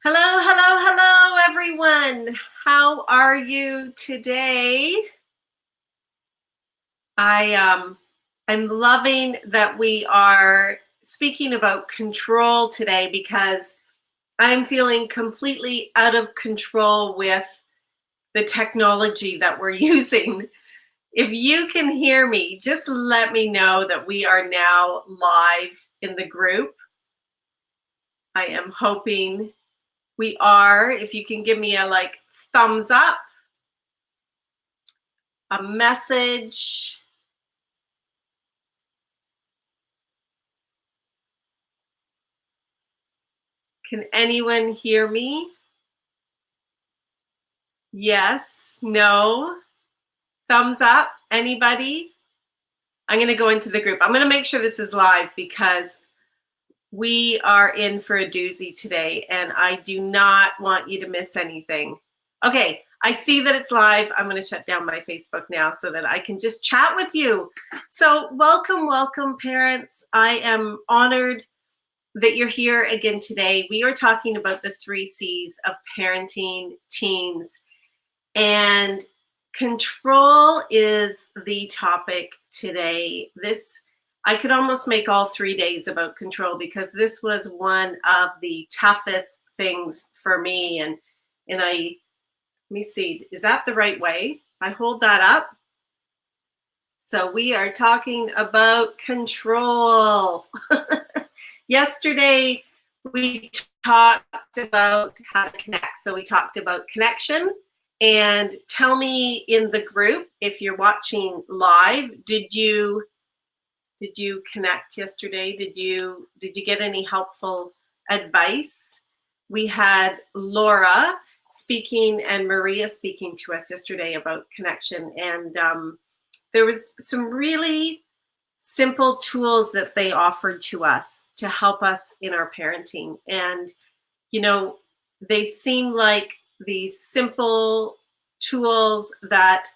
Hello, hello, hello, everyone. How are you today? I'm loving that we are speaking about control today because I'm feeling completely out of control with the technology that we're using. If you can hear me, just let me know that we are now live in the group. I am hoping we are. If you can give me a thumbs up, a message. Can anyone hear me? Yes, no, thumbs up, anybody? I'm going to go into the group. I'm going to make sure this is live because we are in for a doozy today and I do not want you to miss anything. Okay, I see that it's live. I'm going to shut down my Facebook now so that I can just chat with you. So welcome, welcome, parents. I am honored that you're here again today. We are talking about the 3 C's of parenting teens, and control is the topic today. I could almost make all 3 days about control because this was one of the toughest things for me. And let me see, is that the right way? I hold that up. So we are talking about control. Yesterday, we talked about how to connect. So we talked about connection. And tell me in the group, if you're watching live, did you connect yesterday? Did you get any helpful advice? We had Laura speaking and Maria speaking to us yesterday about connection, and there was some really simple tools that they offered to us to help us in our parenting. And they seem like these simple tools that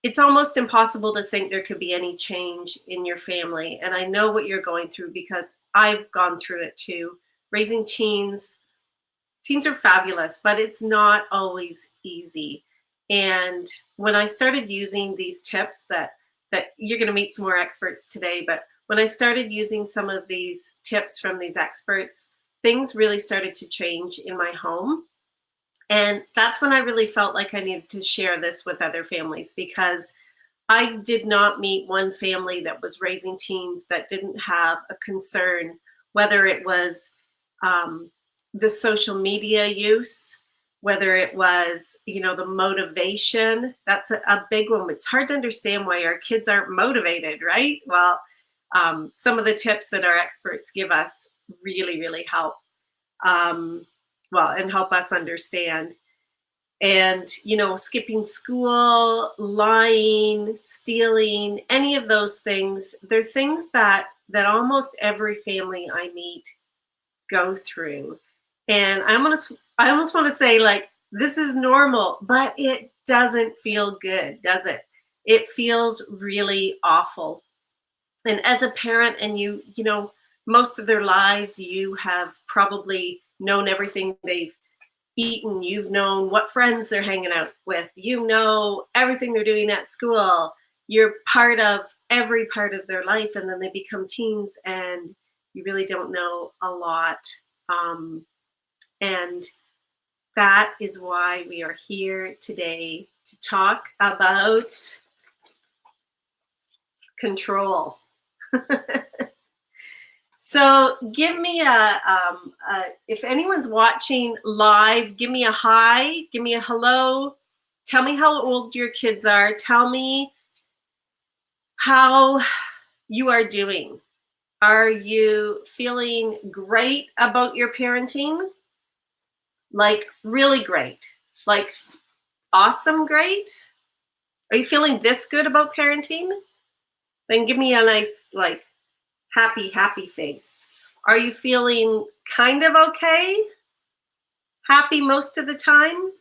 it's almost impossible to think there could be any change in your family. And I know what you're going through because I've gone through it too. Raising teens are fabulous, but it's not always easy. And when I started using these tips that you're going to meet some more experts today, but when I started using some of these tips from these experts, things really started to change in my home. And that's when I really felt like I needed to share this with other families, because I did not meet one family that was raising teens that didn't have a concern, whether it was the social media use, whether it was, the motivation. That's a big one. It's hard to understand why our kids aren't motivated, right? Well, some of the tips that our experts give us really, really help. And help us understand. And, skipping school, lying, stealing, any of those things, they're things that almost every family I meet go through. And I almost want to say, this is normal, but it doesn't feel good, does it? It feels really awful. And as a parent, and most of their lives, you have probably known everything they've eaten, you've known what friends they're hanging out with, everything they're doing at school. You're part of every part of their life, and then they become teens and you really don't know a lot. And that is why we are here today to talk about control. So give me if anyone's watching live, give me a hi, give me a hello. Tell me how old your kids are. Tell me how you are doing. Are you feeling great about your parenting? Like really great? Like awesome great? Are you feeling this good about parenting? Then give me a nice happy face. Are you feeling kind of okay? Happy most of the time?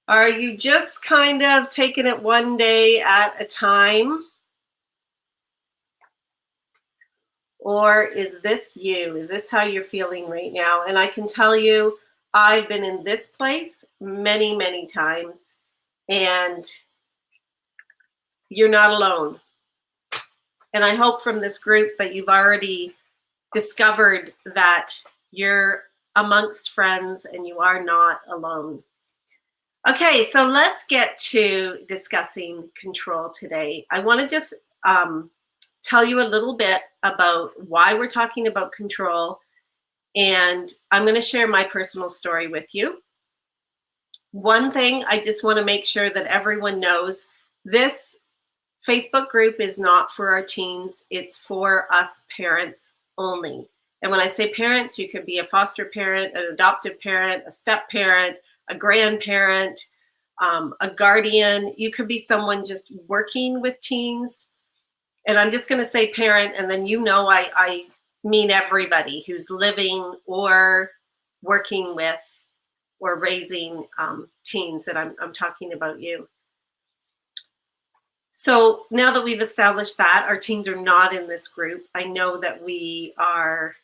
Are you just kind of taking it one day at a time? Or is this you? Is this how you're feeling right now? And I can tell you, I've been in this place many, many times, and you're not alone. And I hope from this group that you've already discovered that you're amongst friends and you are not alone. Okay, so let's get to discussing control today. I want to just tell you a little bit about why we're talking about control, and I'm going to share my personal story with you. One thing I just want to make sure that everyone knows, this Facebook group is not for our teens, it's for us parents only. And when I say parents, you could be a foster parent, an adoptive parent, a step parent, a grandparent, a guardian. You could be someone just working with teens. And I'm just going to say parent, and then I mean everybody who's living or working with or raising teens, that I'm talking about you. So now that we've established that our teens are not in this group, I know that we are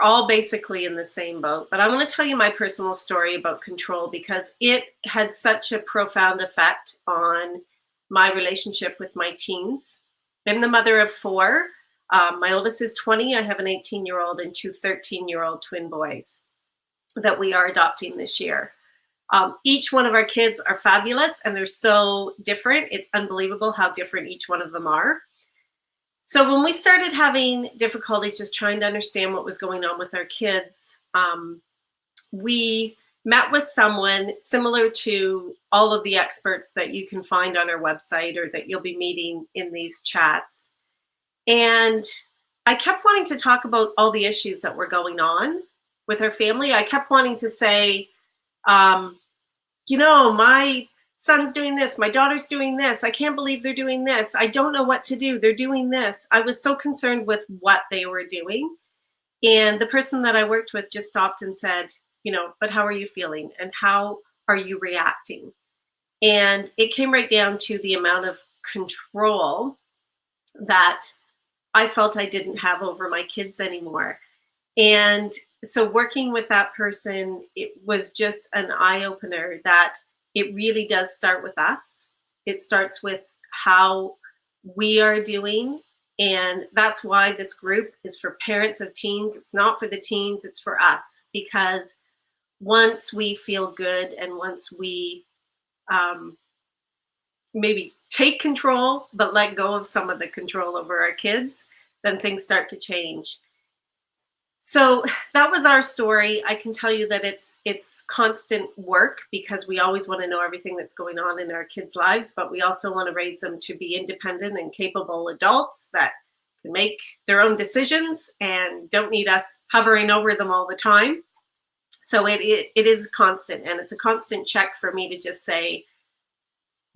all basically in the same boat. But I want to tell you my personal story about control, because it had such a profound effect on my relationship with my teens. I'm the mother of 4. My oldest is 20. I have an 18-year-old and 2 13-year-old twin boys that we are adopting this year. Each one of our kids are fabulous, and they're so different. It's unbelievable how different each one of them are. So when we started having difficulties just trying to understand what was going on with our kids, we met with someone similar to all of the experts that you can find on our website or that you'll be meeting in these chats. And I kept wanting to talk about all the issues that were going on with our family. I kept wanting to say, my son's doing this, my daughter's doing this, I can't believe they're doing this, I don't know what to do, they're doing this. I was so concerned with what they were doing. And the person that I worked with just stopped and said, but how are you feeling and how are you reacting? And it came right down to the amount of control that I felt I didn't have over my kids anymore. And so working with that person, it was just an eye-opener that it really does start with us. It starts with how we are doing. And that's why this group is for parents of teens. It's not for the teens, it's for us. Because once we feel good and once we maybe take control, but let go of some of the control over our kids, then things start to change. So that was our story. I can tell you that it's constant work, because we always want to know everything that's going on in our kids' lives, but we also want to raise them to be independent and capable adults that can make their own decisions and don't need us hovering over them all the time. So it is constant, and it's a constant check for me to just say,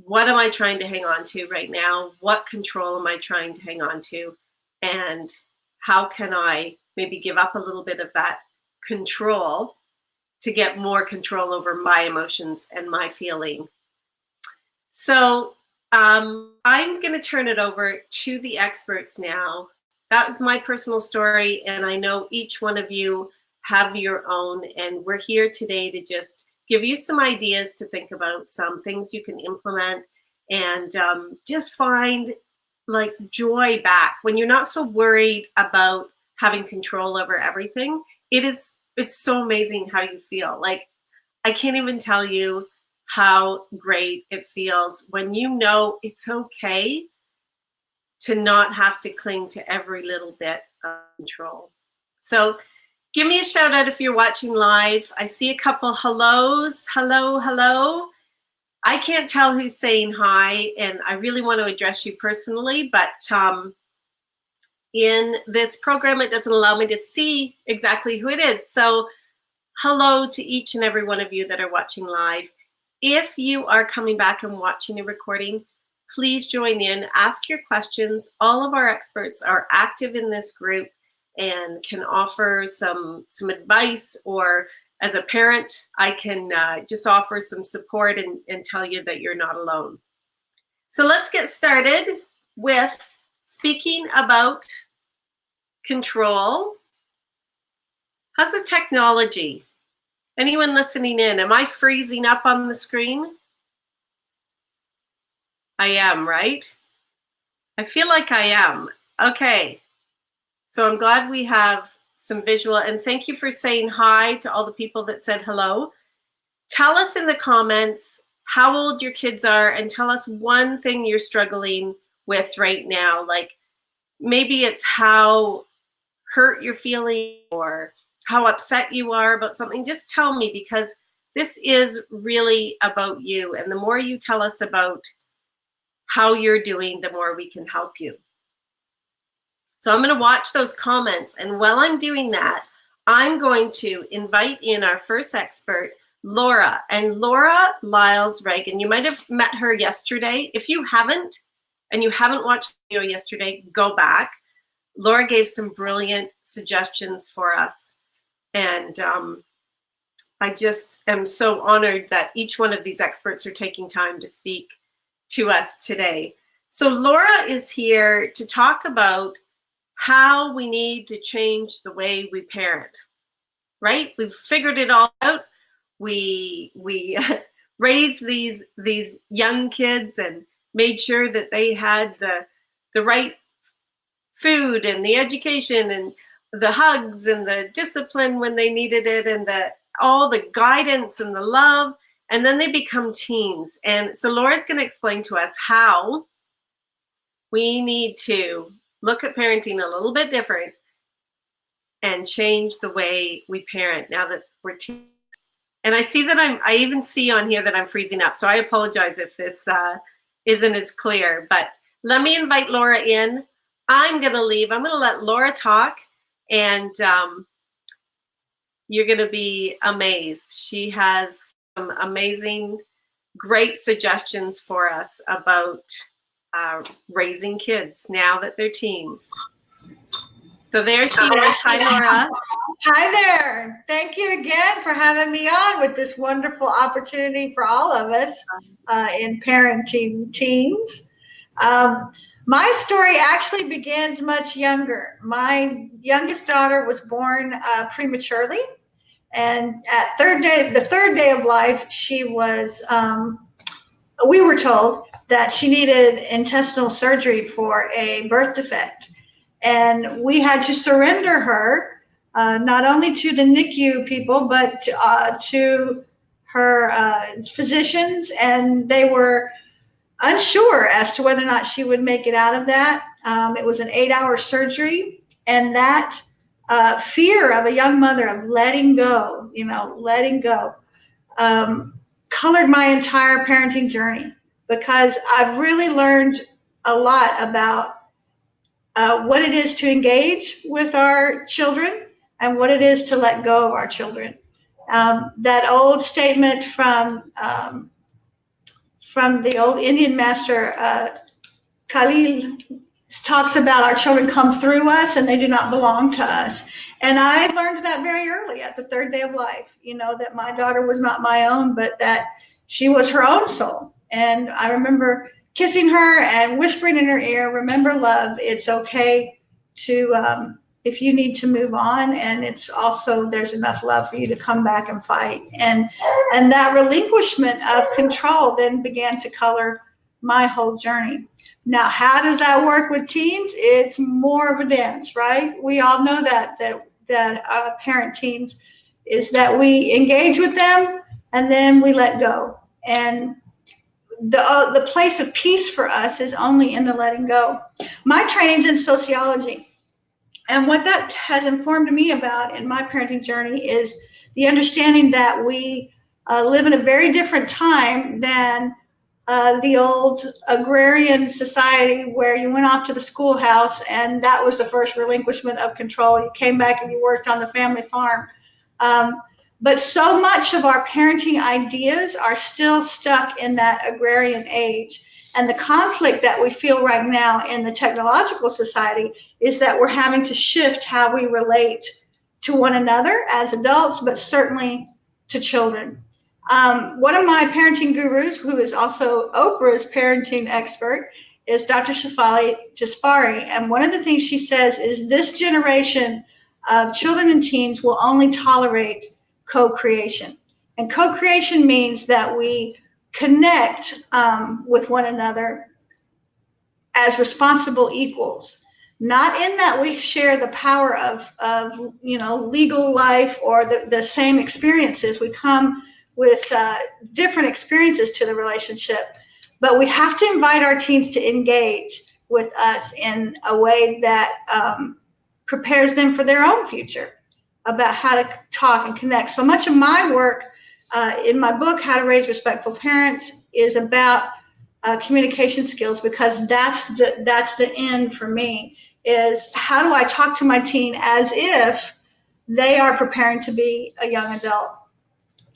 what am I trying to hang on to right now? What control am I trying to hang on to? And how can I maybe give up a little bit of that control to get more control over my emotions and my feeling? So I'm going to turn it over to the experts now. That was my personal story, and I know each one of you have your own, and we're here today to just give you some ideas to think about, some things you can implement, and just find like joy back when you're not so worried about having control over everything. It's so amazing how you feel. Like, I can't even tell you how great it feels when you know it's okay to not have to cling to every little bit of control. So give me a shout out if you're watching live. I see a couple hellos. Hello, hello. I can't tell who's saying hi, and I really want to address you personally, but in this program, it doesn't allow me to see exactly who it is. So hello to each and every one of you that are watching live. If you are coming back and watching a recording, please join in, ask your questions. All of our experts are active in this group and can offer some advice, or as a parent, I can just offer some support and tell you that you're not alone. So let's get started with speaking about control, how's the technology? Anyone listening in? Am I freezing up on the screen? I am, right? I feel like I am. Okay. So I'm glad we have some visual, and thank you for saying hi to all the people that said hello. Tell us in the comments how old your kids are, and tell us one thing you're struggling with right now. Like maybe it's how hurt you're feeling or how upset you are about something. Just tell me, because this is really about you. And the more you tell us about how you're doing, the more we can help you. So I'm going to watch those comments. And while I'm doing that, I'm going to invite in our first expert, Laura. And Laura Lyles Reagan, you might have met her yesterday. If you haven't, and you haven't watched the video yesterday, go back. Laura gave some brilliant suggestions for us. And I just am so honored that each one of these experts are taking time to speak to us today. So Laura is here to talk about how we need to change the way we parent, right? We've figured it all out. We raised these young kids and made sure that they had the right food and the education and the hugs and the discipline when they needed it, and all the guidance and the love. And then they become teens. And so Laura's going to explain to us how we need to look at parenting a little bit different and change the way we parent now that we're teens. And I see that I even see on here that I'm freezing up. So I apologize if this isn't as clear, but let me invite Laura in. I'm going to leave. I'm going to let Laura talk, and you're going to be amazed. She has some amazing, great suggestions for us about raising kids now that they're teens. So there she is. Hi, Laura. Hi there. Thank you again for having me on with this wonderful opportunity for all of us in parenting teens. My story actually begins much younger. My youngest daughter was born prematurely, and at the third day of life, she was. We were told that she needed intestinal surgery for a birth defect, and we had to surrender her not only to the NICU people, but to her physicians, and they were unsure as to whether or not she would make it out of that. It was an 8-hour surgery, and that fear of a young mother of letting go, colored my entire parenting journey, because I've really learned a lot about what it is to engage with our children and what it is to let go of our children. That old statement from the old Indian master, Khalil, talks about our children come through us and they do not belong to us. And I learned that very early at the third day of life, that my daughter was not my own, but that she was her own soul. And I remember kissing her and whispering in her ear, remember, love, it's okay to, if you need to move on, and it's also, there's enough love for you to come back and fight. And that relinquishment of control then began to color my whole journey. Now, how does that work with teens? It's more of a dance, right? We all know that parent teens is that we engage with them and then we let go. And the place of peace for us is only in the letting go. My training's in sociology. And what that has informed me about in my parenting journey is the understanding that we live in a very different time than the old agrarian society where you went off to the schoolhouse and that was the first relinquishment of control. You came back and you worked on the family farm. But so much of our parenting ideas are still stuck in that agrarian age. And the conflict that we feel right now in the technological society is that we're having to shift how we relate to one another as adults, but certainly to children. One of my parenting gurus, who is also Oprah's parenting expert, is Dr. Shefali Tisfari. And one of the things she says is this generation of children and teens will only tolerate co-creation. And co-creation means that we connect with one another as responsible equals. Not in that we share the power of legal life or the same experiences. We come with different experiences to the relationship, but we have to invite our teens to engage with us in a way that prepares them for their own future, about how to talk and connect. So much of my work in my book, How to Raise Respectful Parents, is about communication skills, because that's the end for me, is how do I talk to my teen as if they are preparing to be a young adult.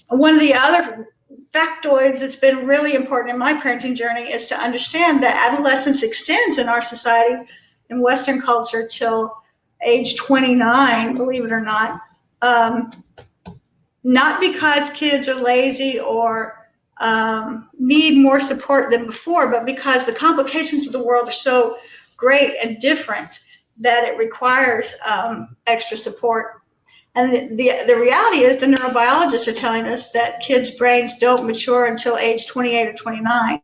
One of the other factoids that's been really important in my parenting journey is to understand that adolescence extends in our society, in Western culture, till age 29, believe it or not. Not because kids are lazy or need more support than before, but because the complications of the world are so great and different that it requires extra support. And the reality is, the neurobiologists are telling us that kids' brains don't mature until age 28 or 29.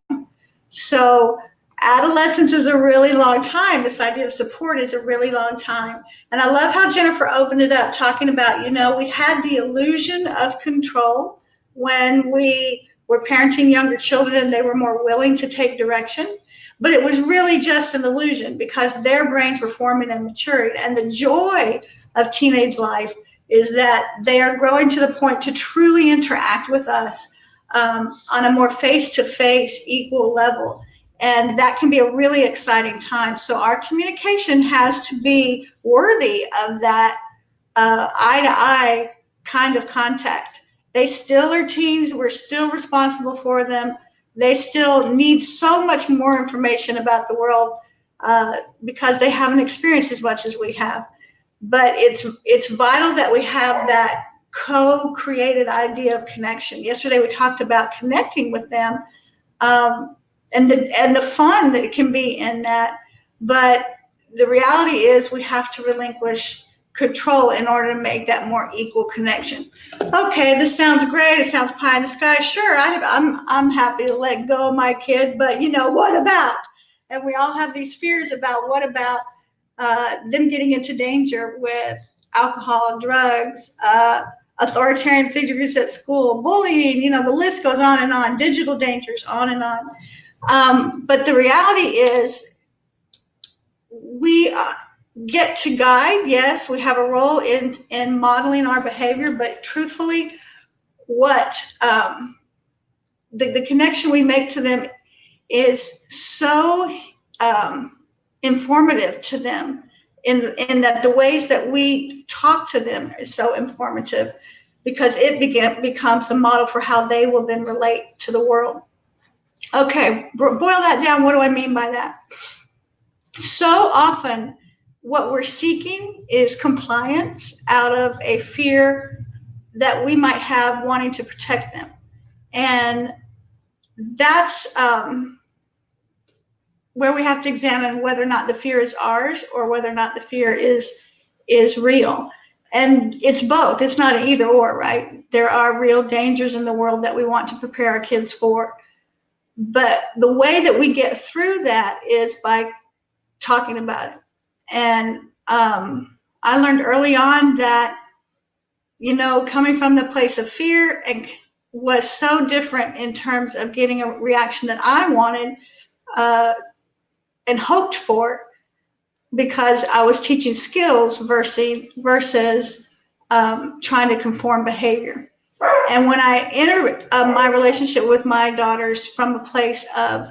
So adolescence is a really long time. This idea of support is a really long time. And I love how Jennifer opened it up, talking about, we had the illusion of control when we were parenting younger children and they were more willing to take direction. But it was really just an illusion, because their brains were forming and maturing. And the joy of teenage life is that they are growing to the point to truly interact with us on a more face-to-face, equal level. And that can be a really exciting time. So our communication has to be worthy of that eye-to-eye kind of contact. They still are teens. We're still responsible for them. They still need so much more information about the world because they haven't experienced as much as we have. But it's vital that we have that co-created idea of connection. Yesterday we talked about connecting with them and the fun that can be in that. But the reality is we have to relinquish control in order to make that more equal connection. Okay, this sounds great. It sounds pie in the sky. Sure, I'm happy to let go of my kid, but what about? And we all have these fears about what about them getting into danger with alcohol, drugs, authoritarian figures at school, bullying, the list goes on, digital dangers, on and on. But the reality is we get to guide. Yes, we have a role in modeling our behavior, but truthfully, what the connection we make to them is so informative to them, in that the ways that we talk to them is so informative, because it becomes the model for how they will then relate to the world. Okay, boil that down. What do I mean by that? So often what we're seeking is compliance out of a fear that we might have, wanting to protect them. And that's where we have to examine whether or not the fear is ours or whether or not the fear is real. And it's both. It's not an either or, right? There are real dangers in the world that we want to prepare our kids for. But the way that we get through that is by talking about it. And I learned early on that, coming from the place of fear and was so different in terms of getting a reaction that I wanted and hoped for, because I was teaching skills versus trying to conform behavior. And when I entered my relationship with my daughters from a place of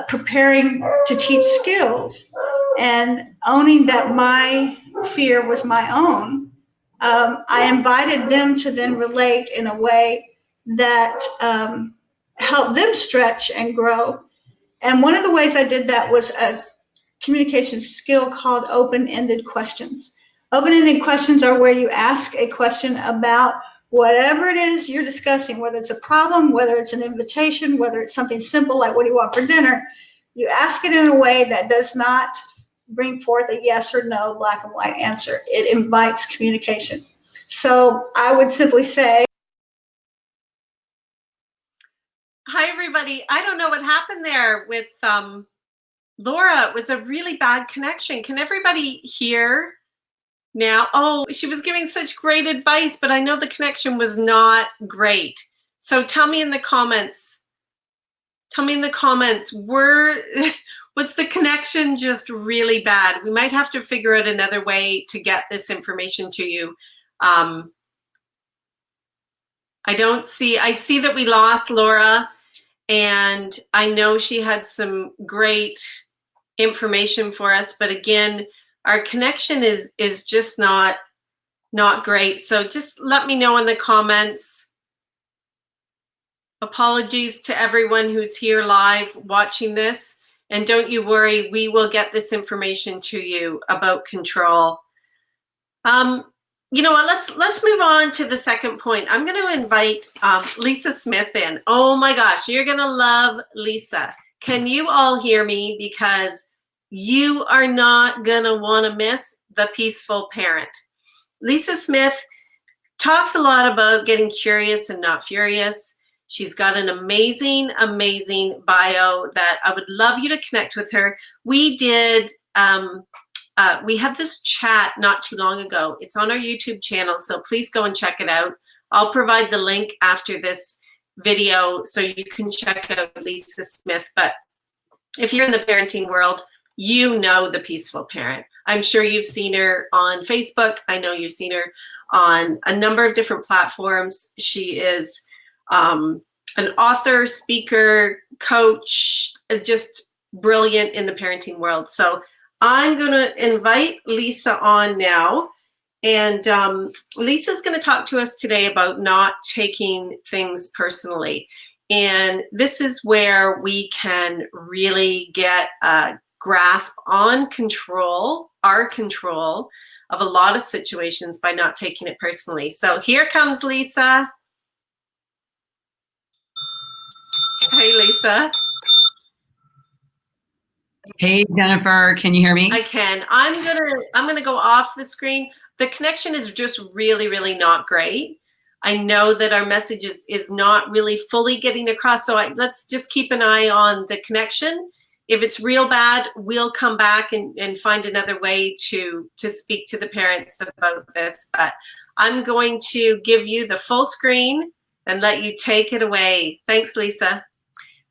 preparing to teach skills and owning that my fear was my own, I invited them to then relate in a way that helped them stretch and grow. And one of the ways I did that was a communication skill called open-ended questions. Open-ended questions are where you ask a question about whatever it is you're discussing, whether it's a problem, whether it's an invitation, whether it's something simple like, what do you want for dinner? You ask it in a way that does not bring forth a yes or no black and white answer. It invites communication. So I would simply say, hi, everybody. I don't know what happened there with Laura. It was a really bad connection. Can everybody hear now? Oh, she was giving such great advice, but I know the connection was not great. So tell me in the comments. Tell me in the comments, was the connection just really bad? We might have to figure out another way to get this information to you. I see that we lost Laura, and I know she had some great information for us, but again, our connection is just not great. So just let me know in the comments. Apologies to everyone who's here live watching this. And don't you worry, we will get this information to you about control. You know what, let's move on to the second point. I'm gonna invite Lisa Smith in. Oh my gosh, you're gonna love Lisa. Can you all hear me? Because you are not gonna wanna miss the peaceful parent. Lisa Smith talks a lot about getting curious and not furious. She's got an amazing, amazing bio that I would love you to connect with her. We did, we had this chat not too long ago. It's on our YouTube channel, so please go and check it out. I'll provide the link after this video so you can check out Lisa Smith. But if you're in the parenting world, you know the peaceful parent. I'm sure you've seen her on Facebook. I know you've seen her on a number of different platforms. She is an author, speaker, coach, just brilliant in the parenting world. So I'm going to invite Lisa on now. And Lisa's going to talk to us today about not taking things personally. And this is where we can really get a grasp on control, our control of a lot of situations by not taking it personally. So here comes Lisa. Hey, Lisa. Hey, Jennifer, can you hear me? I can. I'm gonna go off the screen. The connection is just really, really not great. I know that our message is not really fully getting across. So let's just keep an eye on the connection. If it's real bad, we'll come back and find another way to speak to the parents about this. But I'm going to give you the full screen and let you take it away. Thanks, Lisa.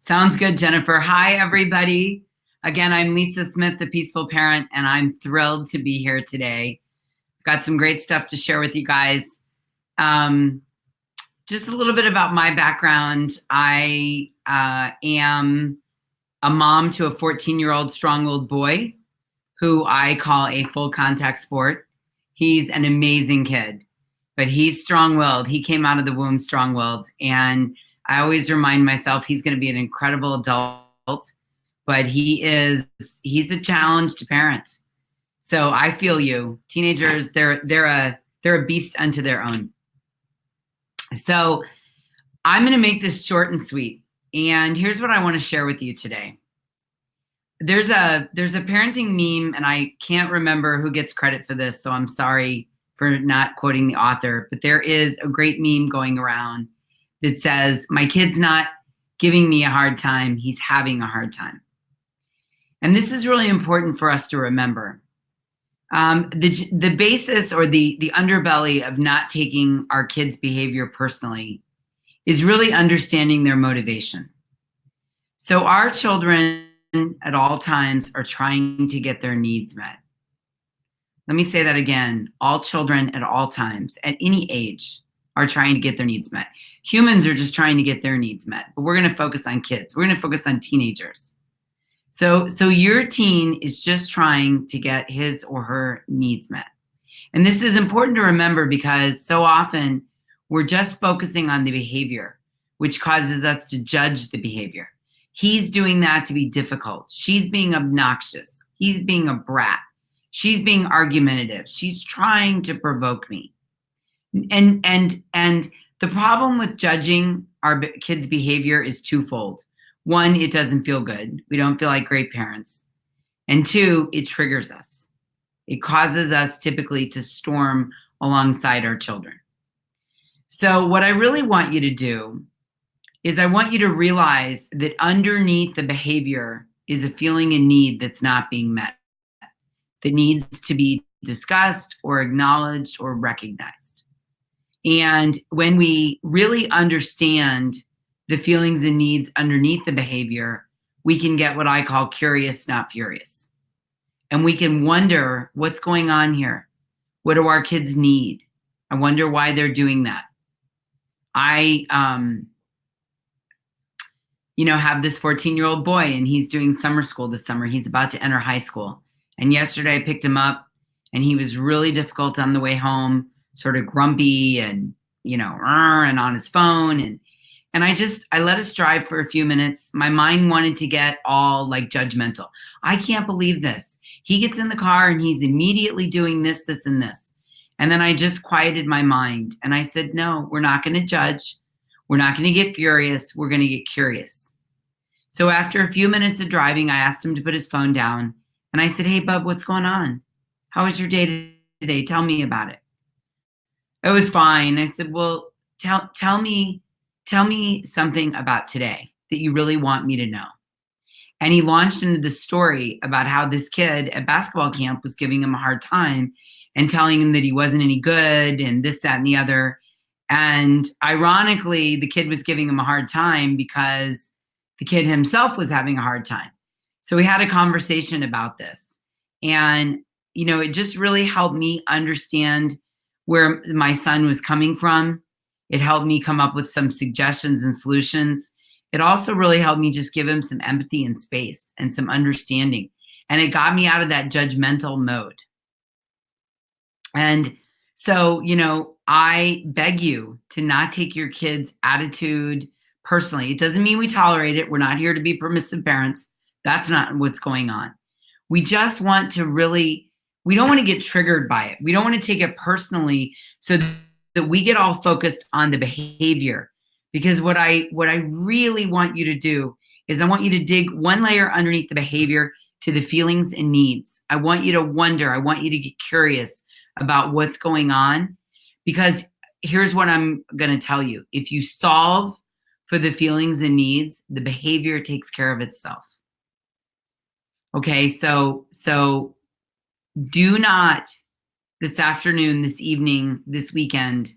Sounds good, Jennifer. Hi, everybody. Again, I'm Lisa Smith, the Peaceful Parent, and I'm thrilled to be here today. I've got some great stuff to share with you guys. Just a little bit about my background. I am a mom to a 14-year-old strong-willed boy who I call a full contact sport. He's an amazing kid, but he's strong-willed. He came out of the womb strong-willed, and I always remind myself he's going to be an incredible adult, but he's a challenge to parent. So I feel you. Teenagers, they're a beast unto their own. So I'm going to make this short and sweet. And here's what I want to share with you today. There's a parenting meme, and I can't remember who gets credit for this, so I'm sorry for not quoting the author, but there is a great meme going around that says, my kid's not giving me a hard time, he's having a hard time. And this is really important for us to remember. The basis or the underbelly of not taking our kids' behavior personally is really understanding their motivation. So our children at all times are trying to get their needs met. Let me say that again. All children at all times, at any age, are trying to get their needs met. Humans are just trying to get their needs met, but we're going to focus on kids. We're going to focus on teenagers. So your teen is just trying to get his or her needs met. And this is important to remember because so often we're just focusing on the behavior, which causes us to judge the behavior. He's doing that to be difficult. She's being obnoxious. He's being a brat. She's being argumentative. She's trying to provoke me. And the problem with judging our kids' behavior is twofold. One, it doesn't feel good. We don't feel like great parents. And two, it triggers us. It causes us typically to storm alongside our children. So what I really want you to do is I want you to realize that underneath the behavior is a feeling and need that's not being met, that needs to be discussed or acknowledged or recognized. And when we really understand the feelings and needs underneath the behavior, we can get what I call curious, not furious. And we can wonder what's going on here. What do our kids need? I wonder why they're doing that. I, have this 14-year-old boy, and he's doing summer school this summer. He's about to enter high school. And yesterday I picked him up, and he was really difficult on the way home, sort of grumpy and, and on his phone. And I let us drive for a few minutes. My mind wanted to get all like judgmental. I can't believe this. He gets in the car and he's immediately doing this, this, and this. And then I just quieted my mind and I said, no, we're not going to judge. We're not going to get furious. We're going to get curious. So after a few minutes of driving, I asked him to put his phone down and I said, hey, bub, what's going on? How was your day today? Tell me about it. It was fine. I said, well, tell me something about today that you really want me to know. And he launched into the story about how this kid at basketball camp was giving him a hard time and telling him that he wasn't any good and this, that, and the other. And ironically, the kid was giving him a hard time because the kid himself was having a hard time. So we had a conversation about this. And, it just really helped me understand where my son was coming from. It helped me come up with some suggestions and solutions. It also really helped me just give him some empathy and space and some understanding. And it got me out of that judgmental mode. And so, I beg you to not take your kids' attitude personally. It doesn't mean we tolerate it. We're not here to be permissive parents. That's not what's going on. We just want to we don't want to get triggered by it. We don't want to take it personally so that we get all focused on the behavior. Because what I really want you to do is I want you to dig one layer underneath the behavior to the feelings and needs. I want you to wonder. I want you to get curious about what's going on. Because here's what I'm going to tell you. If you solve for the feelings and needs, the behavior takes care of itself. Okay, so do not this afternoon, this evening, this weekend,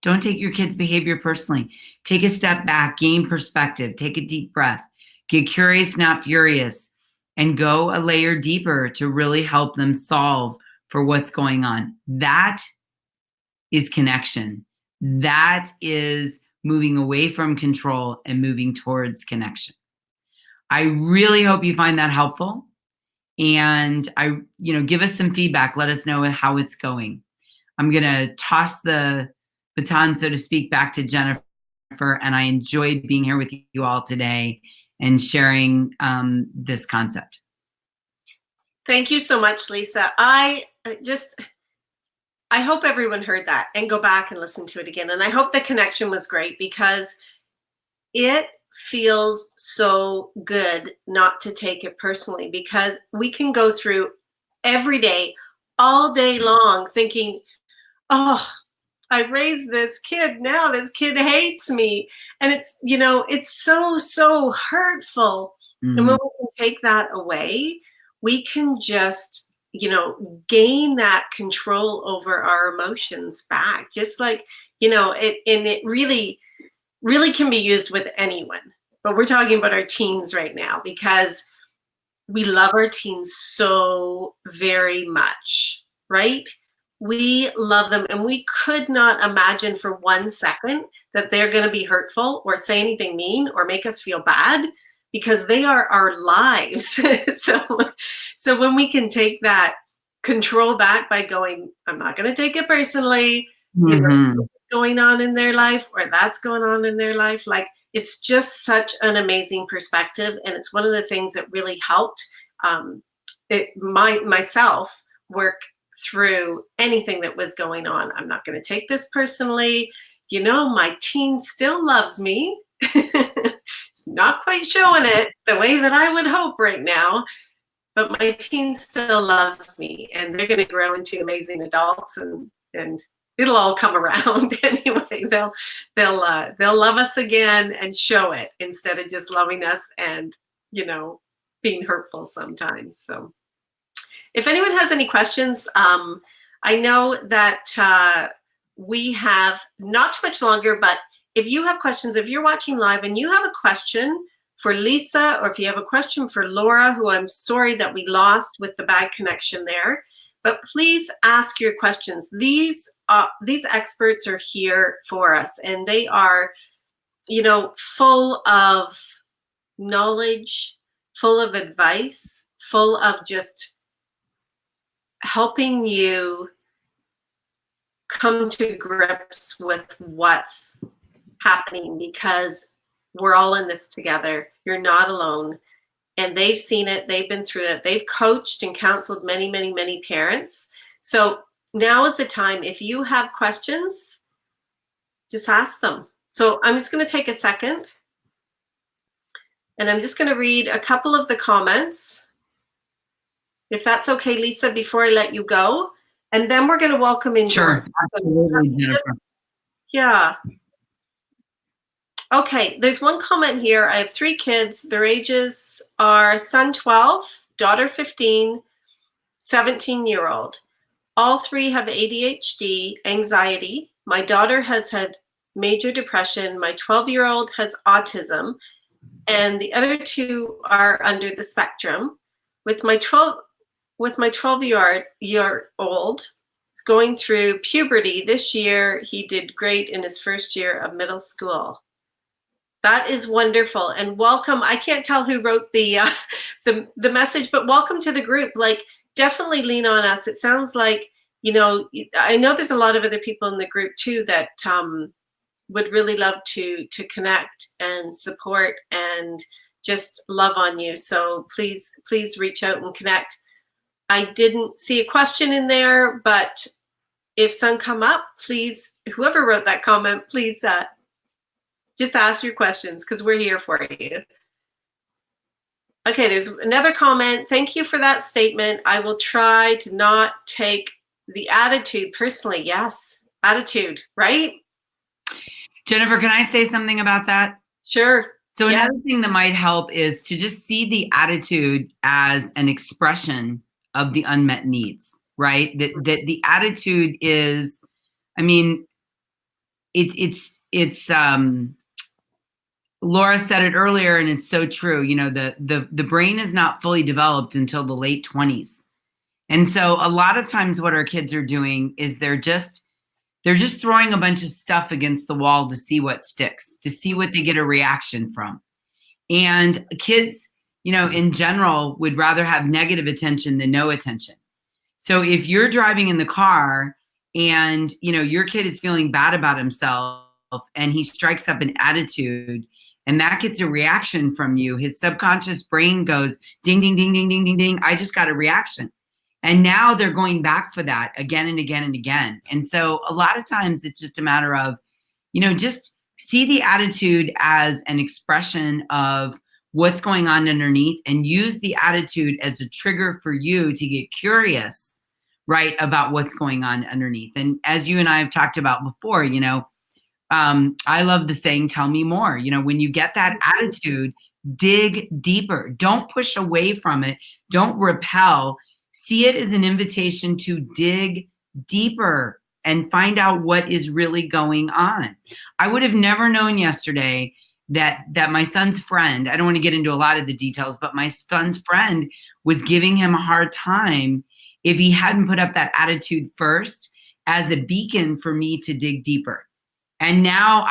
don't take your kids' behavior personally. Take a step back, gain perspective, take a deep breath, get curious, not furious, and go a layer deeper to really help them solve for what's going on. That is connection. That is moving away from control and moving towards connection. I really hope you find that helpful. And give us some feedback. Let us know how it's going. I'm going to toss the baton, so to speak, back to Jennifer. And I enjoyed being here with you all today and sharing this concept. Thank you so much, Lisa. I hope everyone heard that and go back and listen to it again. And I hope the connection was great because it feels so good not to take it personally, because we can go through every day, all day long thinking, oh, I raised this kid. Now this kid hates me. And it's so hurtful. Mm-hmm. And when we can take that away, we can just, gain that control over our emotions back. Just like, it really can be used with anyone. But we're talking about our teens right now because we love our teens so very much, right? We love them, and we could not imagine for 1 second that they're going to be hurtful or say anything mean or make us feel bad, because they are our lives. So when we can take that control back by going, I'm not going to take it personally, what's going on in their life or that's going on in their life. Like, it's just such an amazing perspective. And it's one of the things that really helped myself work through anything that was going on. I'm not going to take this personally. My teen still loves me. It's not quite showing it the way that I would hope right now, but my teen still loves me, and they're going to grow into amazing adults, and it'll all come around anyway. They'll love us again and show it instead of just loving us and, you know, being hurtful sometimes. So if anyone has any questions, I know that we have not too much longer, but if you have questions, if you're watching live and you have a question for Lisa, or if you have a question for Laura, who I'm sorry that we lost with the bad connection there, but please ask your questions. These experts are here for us, and they are, you know, full of knowledge, full of advice, full of just helping you come to grips with what's happening, because we're all in this together. You're not alone. And they've seen it. They've been through it. They've coached and counseled many, many, many parents. So now is the time. If you have questions, just ask them. So I'm just going to take a second, and I'm just going to read a couple of the comments, if that's okay, Lisa, before I let you go. And then we're going to welcome in. Sure. Absolutely, Jennifer. Yeah. Okay, there's one comment here. I have 3 kids. Their ages are son 12, daughter 15, 17-year-old. All 3 have ADHD, anxiety. My daughter has had major depression. My 12-year-old has autism, and the other 2 are under the spectrum. With my 12-year-old, is going through puberty this year. He did great in his first year of middle school. That is wonderful, and welcome. I can't tell who wrote the message, but welcome to the group. Like, definitely lean on us. It sounds like, you know, I know there's a lot of other people in the group too that would really love to connect and support and just love on you. So please reach out and connect. I didn't see a question in there, but if some come up, please, whoever wrote that comment, please just ask your questions, because we're here for you. Okay, there's another comment. Thank you for that statement. I will try to not take the attitude personally. Yes, attitude, right? Jennifer, can I say something about that? Sure. So Yeah. another thing that might help is to just see the attitude as an expression of the unmet needs, right? That the attitude is, I mean, it's Laura said it earlier, and it's so true. You know, the brain is not fully developed until the late 20s. And so a lot of times what our kids are doing is they're just throwing a bunch of stuff against the wall to see what sticks, to see what they get a reaction from. And kids, you know, in general would rather have negative attention than no attention. So if you're driving in the car and, you know, your kid is feeling bad about himself and he strikes up an attitude, and that gets a reaction from you, his subconscious brain goes ding, ding, ding, ding, ding, ding, ding. I just got a reaction. And now they're going back for that again and again and again. And so a lot of times it's just a matter of, you know, just see the attitude as an expression of what's going on underneath, and use the attitude as a trigger for you to get curious, right, about what's going on underneath. And as you and I have talked about before, you know, I love the saying, tell me more. You know, when you get that attitude, dig deeper. Don't push away from it. Don't repel. See it as an invitation to dig deeper and find out what is really going on. I would have never known yesterday that my son's friend, I don't want to get into a lot of the details, but my son's friend was giving him a hard time if he hadn't put up that attitude first as a beacon for me to dig deeper. And now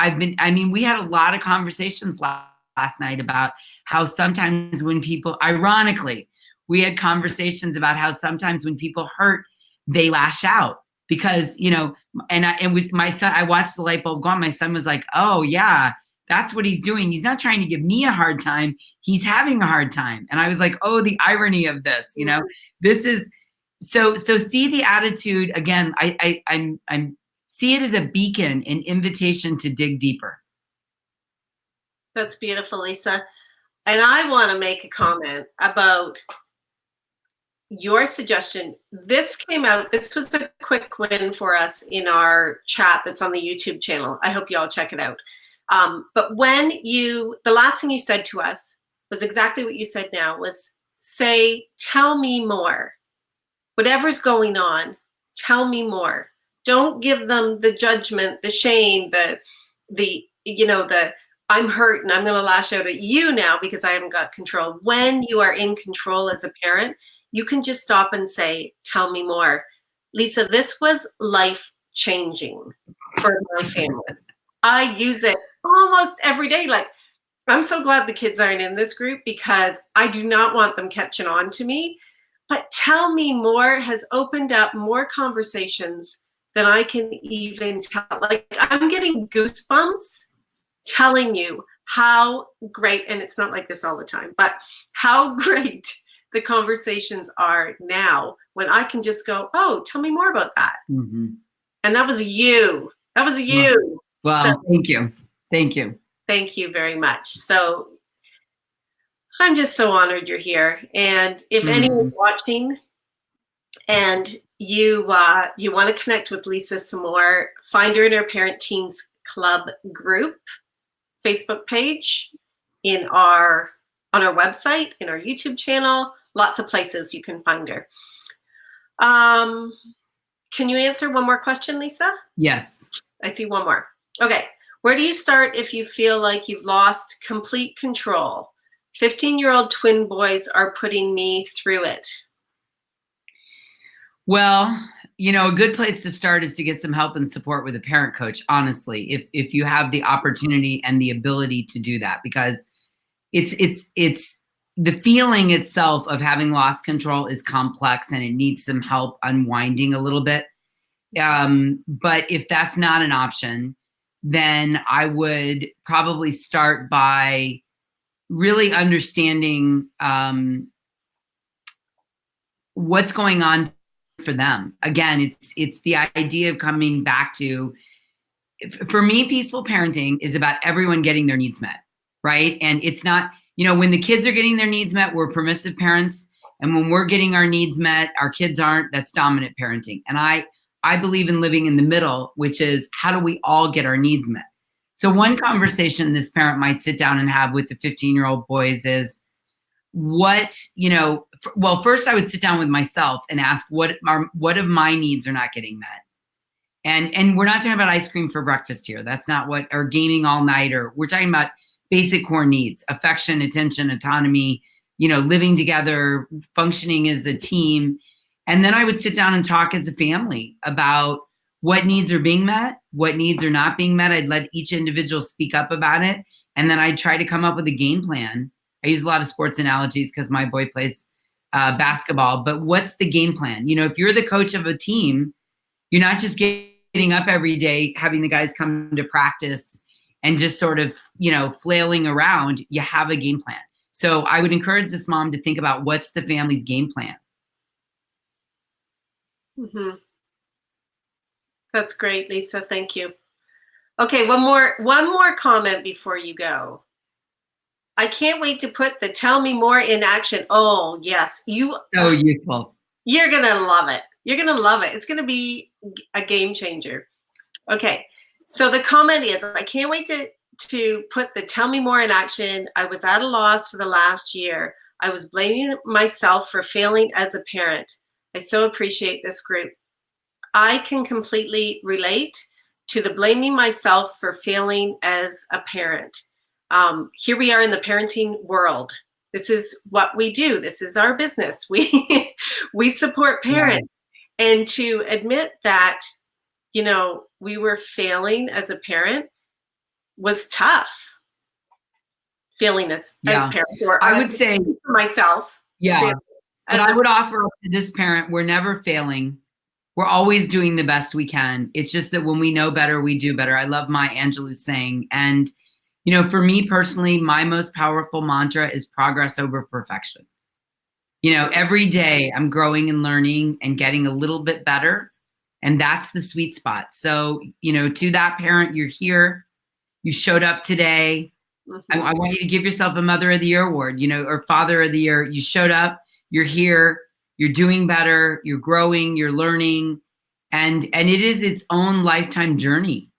we had a lot of conversations last night about how sometimes when people, ironically, we had conversations about how sometimes when people hurt, they lash out because, you know, my son, I watched the light bulb go on. My son was like, oh yeah, that's what he's doing. He's not trying to give me a hard time. He's having a hard time. And I was like, oh, the irony of this, you know, this is, so see the attitude again. I'm see it as a beacon, an invitation to dig deeper. That's beautiful, Lisa. And I want to make a comment about your suggestion. This came out, this was a quick win for us in our chat that's on the YouTube channel. I hope you all check it out. But the last thing you said to us was exactly what you said now, was say, tell me more. Whatever's going on, tell me more. Don't give them the judgment, the shame, the I'm hurt and I'm going to lash out at you now because I haven't got control. When you are in control as a parent, you can just stop and say, tell me more. Lisa, this was life-changing for my family. I use it almost every day. Like, I'm so glad the kids aren't in this group because I do not want them catching on to me. But tell me more has opened up more conversations than I can even tell. Like, I'm getting goosebumps telling you how great, and it's not like this all the time, but how great the conversations are now when I can just go, oh, tell me more about that. Mm-hmm. And that was you. That was you. Well, So, thank you. Thank you. thank you very much. So I'm just so honored you're here. And if anyone's watching and you want to connect with Lisa some more, find her in her Parent Teams Club group Facebook page, on our website, in our YouTube channel, lots of places you can find her. Can you answer one more question, Lisa? Yes. I see one more. Okay. Where do you start if you feel like you've lost complete control? 15-year-old twin boys are putting me through it. Well, a good place to start is to get some help and support with a parent coach, honestly, if you have the opportunity and the ability to do that, because it's the feeling itself of having lost control is complex and it needs some help unwinding a little bit. But if that's not an option, then I would probably start by really understanding what's going on for them. Again, it's the idea of coming back to, for me, peaceful parenting is about everyone getting their needs met, right? And it's not, when the kids are getting their needs met, we're permissive parents. And when we're getting our needs met, our kids aren't, that's dominant parenting. And I believe in living in the middle, which is how do we all get our needs met? So one conversation this parent might sit down and have with the 15-year-old boys is, well, first I would sit down with myself and ask what of my needs are not getting met. And we're not talking about ice cream for breakfast here. That's not or gaming all night, or we're talking about basic core needs: affection, attention, autonomy, living together, functioning as a team. And then I would sit down and talk as a family about what needs are being met, what needs are not being met. I'd let each individual speak up about it. And then I'd try to come up with a game plan. I use a lot of sports analogies because my boy plays basketball, but what's the game plan? If you're the coach of a team, you're not just getting up every day, having the guys come to practice and just sort of, flailing around. You have a game plan. So I would encourage this mom to think about what's the family's game plan. Mm-hmm. That's great, Lisa. Thank you. Okay, one more comment before you go. I can't wait to put the tell me more in action. Oh, yes. So useful. You're going to love it. You're going to love it. It's going to be a game changer. Okay. So the comment is, I can't wait to put the tell me more in action. I was at a loss for the last year. I was blaming myself for failing as a parent. I so appreciate this group. I can completely relate to the blaming myself for failing as a parent. Here we are in the parenting world. This is what we do. This is our business. We support parents. Yeah. And to admit that, we were failing as a parent was tough. Failing as parents. Or I would say myself. Yeah. But I would offer to this parent, we're never failing. We're always doing the best we can. It's just that when we know better, we do better. I love Maya Angelou's saying. And for me personally, my most powerful mantra is progress over perfection. Every day I'm growing and learning and getting a little bit better. And that's the sweet spot. So, to that parent, you're here, you showed up today, I want you to give yourself a Mother of the Year award, or Father of the Year. You showed up, you're here, you're doing better, you're growing, you're learning. And it is its own lifetime journey,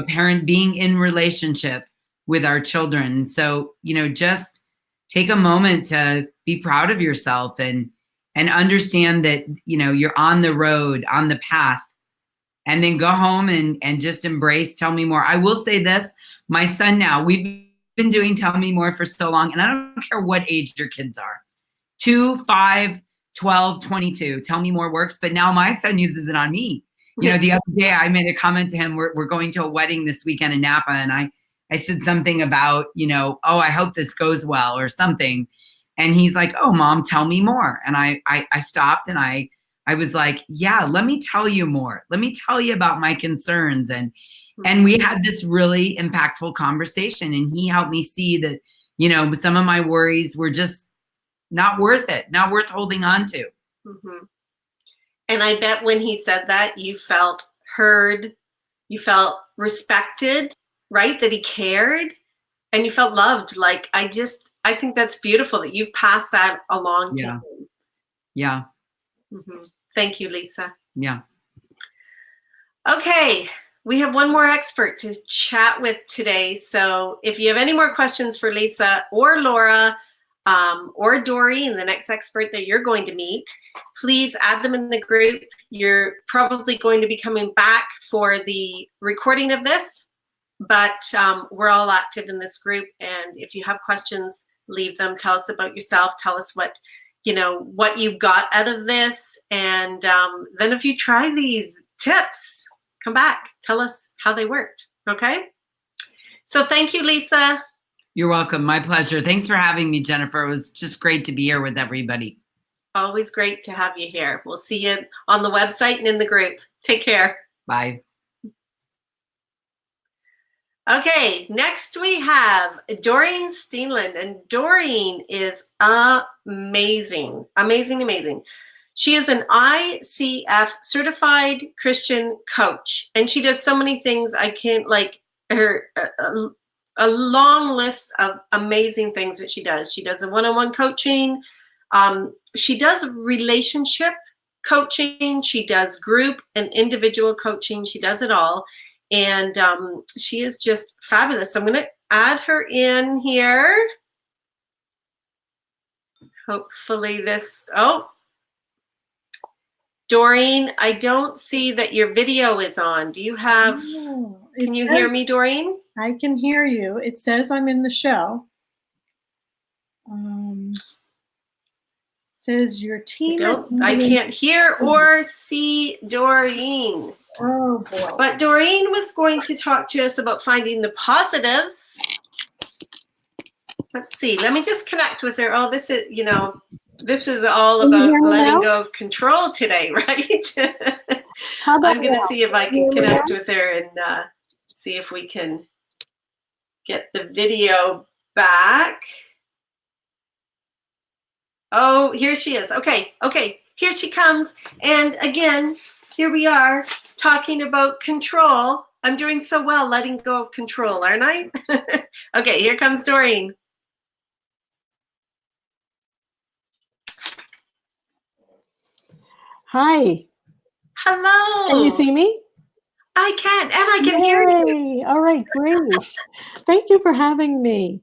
parent being in relationship with our children. So, just take a moment to be proud of yourself and understand that, you're on the road, on the path, and then go home and just embrace Tell Me More. I will say this, my son now, we've been doing Tell Me More for so long, and I don't care what age your kids are, 2, 5, 12, 22, Tell Me More works, but now my son uses it on me. The other day I made a comment to him, we're going to a wedding this weekend in Napa, and I said something about, oh, I hope this goes well or something. And he's like, oh, Mom, tell me more. And I stopped and I was like, yeah, let me tell you more. Let me tell you about my concerns. And we had this really impactful conversation, and he helped me see that, some of my worries were just not worth it, not worth holding on to. And I bet when he said that, you felt heard, you felt respected, right? That he cared, and you felt loved. Like, I think that's beautiful that you've passed that along to him. Yeah. Thank you, Lisa. Yeah. Okay. We have one more expert to chat with today. So if you have any more questions for Lisa or Laura or Doreen, the next expert that you're going to meet, please add them in the group. You're probably going to be coming back for the recording of this, but we're all active in this group. And if you have questions, leave them. Tell us about yourself. Tell us what you got out of this. And then if you try these tips, come back, tell us how they worked, okay? So thank you, Lisa. You're welcome, my pleasure. Thanks for having me, Jennifer. It was just great to be here with everybody. Always great to have you here. We'll see you on the website and in the group. Take care. Bye. Okay, next we have Doreen Steenland, and Doreen is amazing, amazing, amazing. She is an ICF certified Christian coach, and she does so many things. I can't a long list of amazing things that she does. She does a one-on-one coaching. She does relationship coaching. She does group and individual coaching. She does it all. And she is just fabulous. So I'm going to add her in here. Hopefully Doreen, I don't see that your video is on. Do you have, can you hear me, Doreen? I can hear you. It says I'm in the show. It says your team. I can't hear or see Doreen. Oh boy. But Doreen was going to talk to us about finding the positives. Let's see. Let me just connect with her. Oh, this is all about letting go of control today, right? I'm going to see if I can connect with her and see if we can get the video back. Oh, here she is. Okay. Here she comes. And again, here we are talking about control. I'm doing so well letting go of control, aren't I? Okay, here comes Doreen. Hi. Hello. Can you see me? I can, and I can hear you. All right, great. Thank you for having me.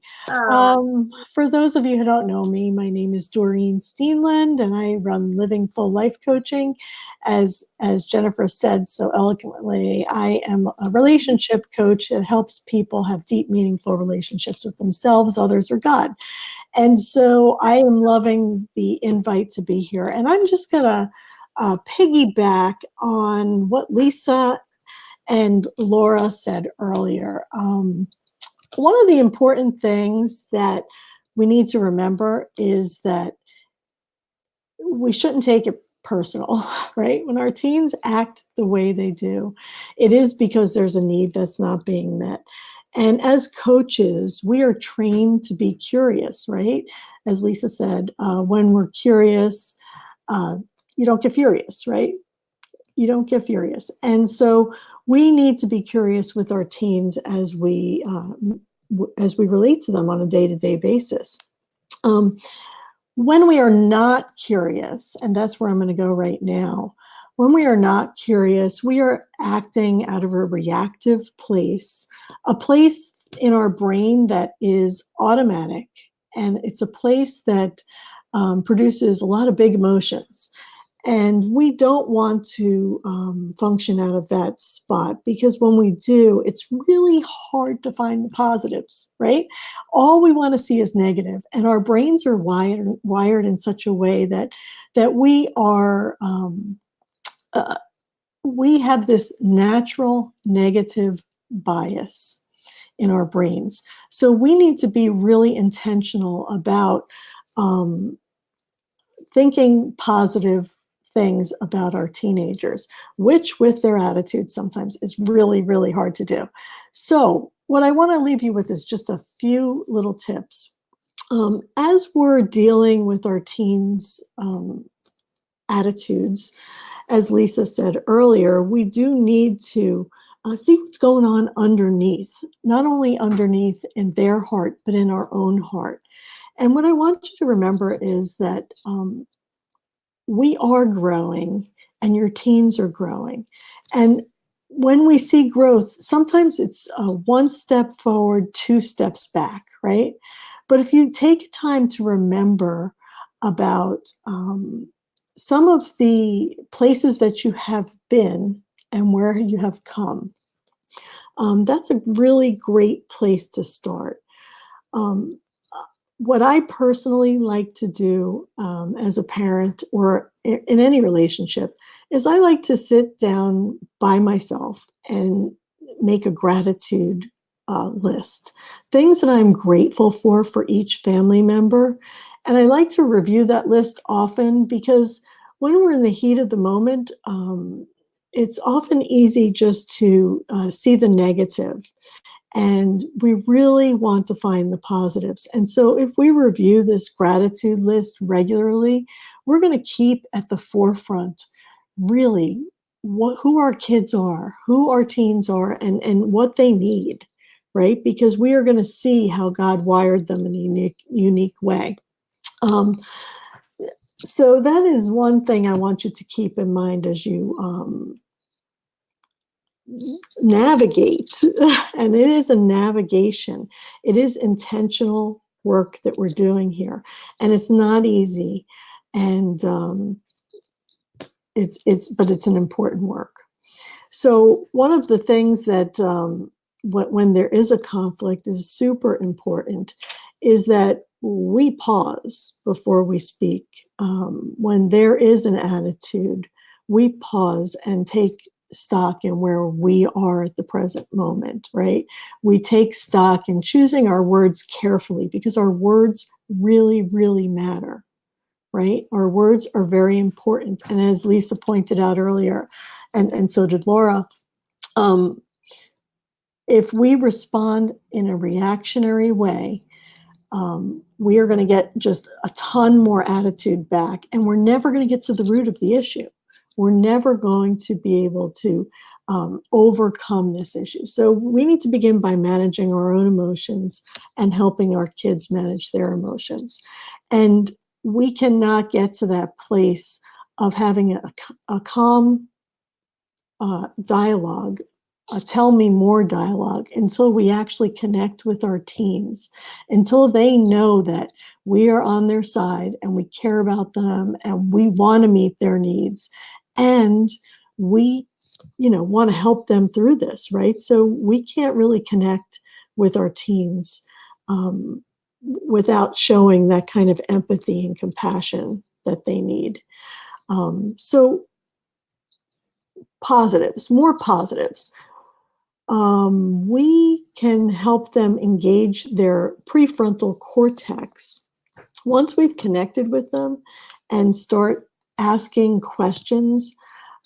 For those of you who don't know me, my name is Doreen Steenland, and I run Living Full Life Coaching. As Jennifer said so eloquently, I am a relationship coach that helps people have deep, meaningful relationships with themselves, others, or God. And so I am loving the invite to be here. And I'm just going to piggyback on what Lisa and Laura said earlier. One of the important things that we need to remember is that we shouldn't take it personal, right? When our teens act the way they do, it is because there's a need that's not being met. And as coaches, we are trained to be curious, right? As Lisa said, when we're curious, you don't get furious, right? You don't get furious. And so we need to be curious with our teens as we as we relate to them on a day-to-day basis. When we are not curious, and that's where I'm going to go right now, when we are not curious, we are acting out of a reactive place, a place in our brain that is automatic, and it's a place that produces a lot of big emotions. And we don't want to function out of that spot, because when we do, it's really hard to find the positives, right? All we want to see is negative, and our brains are wired in such a way that we are we have this natural negative bias in our brains. So we need to be really intentional about thinking positive things about our teenagers, which with their attitude sometimes is really, really hard to do. So what I want to leave you with is just a few little tips. As we're dealing with our teens' attitudes, as Lisa said earlier, we do need to see what's going on underneath, not only underneath in their heart, but in our own heart. And what I want you to remember is that we are growing and your teens are growing. And when we see growth, sometimes it's one step forward, two steps back, right? But if you take time to remember about some of the places that you have been and where you have come, that's a really great place to start. What I personally like to do as a parent or in any relationship is I like to sit down by myself and make a gratitude list, things that I'm grateful for each family member. And I like to review that list often, because when we're in the heat of the moment, it's often easy just to see the negative. And we really want to find the positives. And so if we review this gratitude list regularly, we're going to keep at the forefront really who our kids are, who our teens are, and what they need, right? Because we are going to see how God wired them in a unique way. So that is one thing I want you to keep in mind as you navigate. And it is a navigation. It is intentional work that we're doing here, and it's not easy. And but it's an important work. So one of the things that when there is a conflict is super important is that we pause before we speak. When there is an attitude, we pause and take stock in where we are at the present moment, right? We take stock in choosing our words carefully, because our words really, really matter, right? Our words are very important. And as Lisa pointed out earlier, and so did Laura, if we respond in a reactionary way, we are going to get just a ton more attitude back, and we're never going to get to the root of the issue. We're never going to be able to overcome this issue. So we need to begin by managing our own emotions and helping our kids manage their emotions. And we cannot get to that place of having a calm dialogue, a tell me more dialogue, until we actually connect with our teens, until they know that we are on their side and we care about them and we want to meet their needs. And we, want to help them through this, right? So we can't really connect with our teens without showing that kind of empathy and compassion that they need. So positives, more positives. We can help them engage their prefrontal cortex once we've connected with them and start asking questions.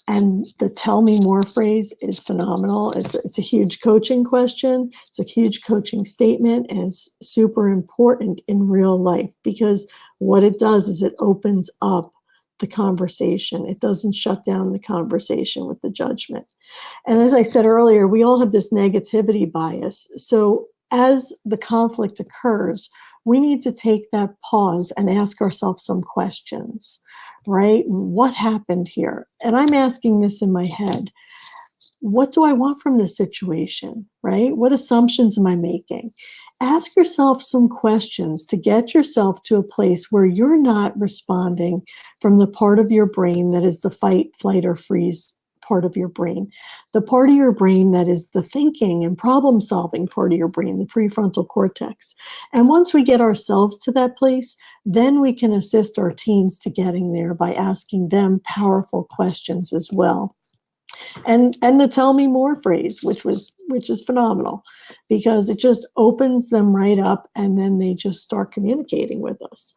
And the tell me more phrase is phenomenal. It's a huge coaching question. It's a huge coaching statement, and it's super important in real life, because what it does is it opens up the conversation. It doesn't shut down the conversation with the judgment. And as I said earlier, we all have this negativity bias. So as the conflict occurs, we need to take that pause and ask ourselves some questions, right? What happened here? And I'm asking this in my head. What do I want from this situation, right? What assumptions am I making? Ask yourself some questions to get yourself to a place where you're not responding from the part of your brain that is the fight, flight, or freeze part of your brain, the part of your brain that is the thinking and problem solving part of your brain, the prefrontal cortex. And once we get ourselves to that place, then we can assist our teens to getting there by asking them powerful questions as well. And the tell me more phrase, which is phenomenal, because it just opens them right up, and then they just start communicating with us.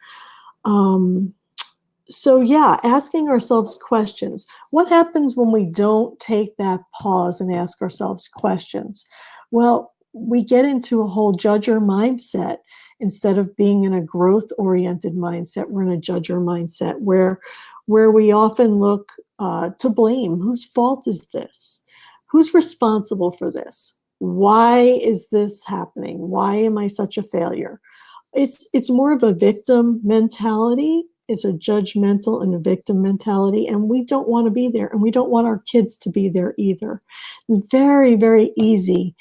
So yeah, asking ourselves questions. What happens when we don't take that pause and ask ourselves questions? Well, we get into a whole judger mindset. Instead of being in a growth-oriented mindset, we're in a judger mindset where we often look to blame. Whose fault is this? Who's responsible for this? Why is this happening? Why am I such a failure? It's more of a victim mentality. It's a judgmental and a victim mentality, and we don't want to be there, and we don't want our kids to be there either. It's very, very easy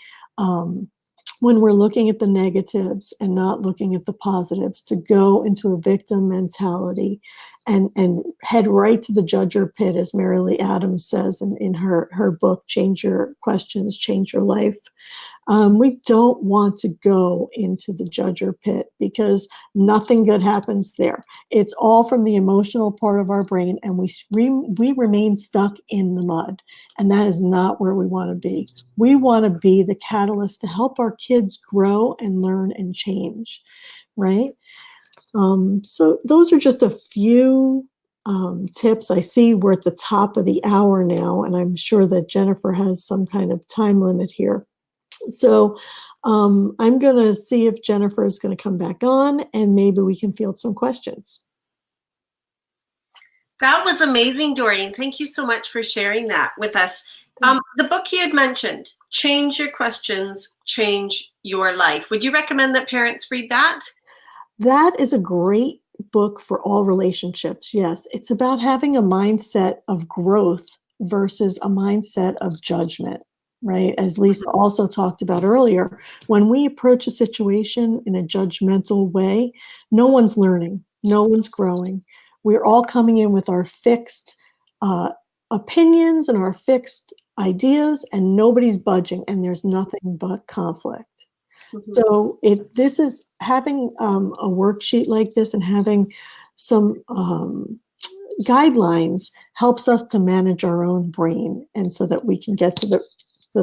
when we're looking at the negatives and not looking at the positives to go into a victim mentality and head right to the judger pit, as Mary Lee Adams says in her book, Change Your Questions, Change Your Life. We don't want to go into the judger pit because nothing good happens there. It's all from the emotional part of our brain, and we remain stuck in the mud, and that is not where we want to be. We want to be the catalyst to help our kids grow and learn and change, right? So those are just a few tips. I see we're at the top of the hour now, and I'm sure that Jennifer has some kind of time limit here. So I'm going to see if Jennifer is going to come back on, and maybe we can field some questions. That was amazing, Doreen. Thank you so much for sharing that with us. The book you had mentioned, Change Your Questions, Change Your Life. Would you recommend that parents read that? That is a great book for all relationships. Yes, it's about having a mindset of growth versus a mindset of judgment, right? As Lisa also talked about earlier, when we approach a situation in a judgmental way, no one's learning, no one's growing. We're all coming in with our fixed opinions and our fixed ideas, and nobody's budging, and there's nothing but conflict. Mm-hmm. So this is having a worksheet like this and having some guidelines helps us to manage our own brain, and so that we can get to the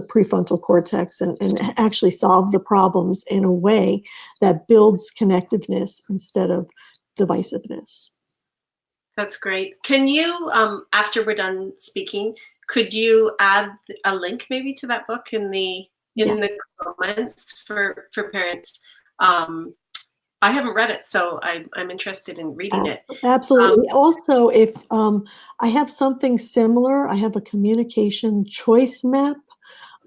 prefrontal cortex and actually solve the problems in a way that builds connectiveness instead of divisiveness. That's great. Can you, after we're done speaking, could you add a link maybe to that book in the comments for parents? I haven't read it, so I'm interested in reading it. Absolutely. Also, if I have something similar, I have a communication choice map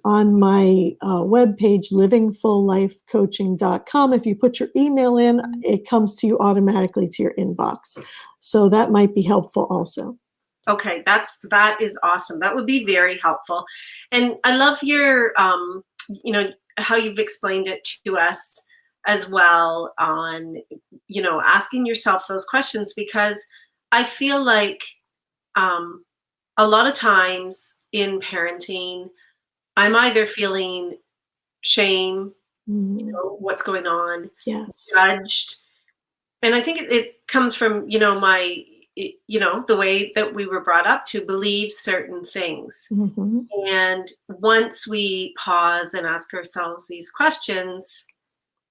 on my webpage, livingfulllifecoaching.com. If you put your email in, it comes to you automatically to your inbox. So that might be helpful also. Okay, that is awesome. That would be very helpful. And I love your, how you've explained it to us as well on, asking yourself those questions, because I feel like a lot of times in parenting, I'm either feeling shame, what's going on, yes, judged. And I think it comes from, my, the way that we were brought up to believe certain things. Mm-hmm. And once we pause and ask ourselves these questions,